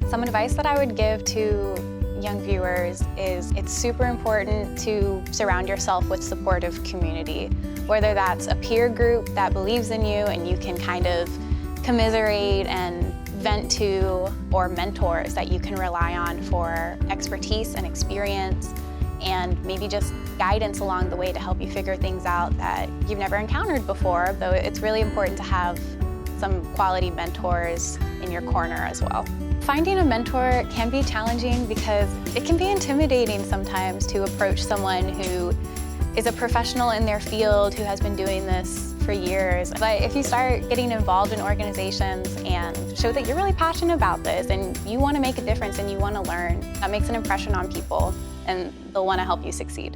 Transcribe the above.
Some advice that I would give to young viewers is it's super important to surround yourself with supportive community, whether that's a peer group that believes in you and you can kind of commiserate and vent to, or mentors that you can rely on for expertise and experience, and maybe just guidance along the way to help you figure things out that you've never encountered before, though it's really important to have some quality mentors in your corner as well. Finding a mentor can be challenging because it can be intimidating sometimes to approach someone who is a professional in their field, who has been doing this for years. But if you start getting involved in organizations and show that you're really passionate about this and you want to make a difference and you want to learn, that makes an impression on people and they'll want to help you succeed.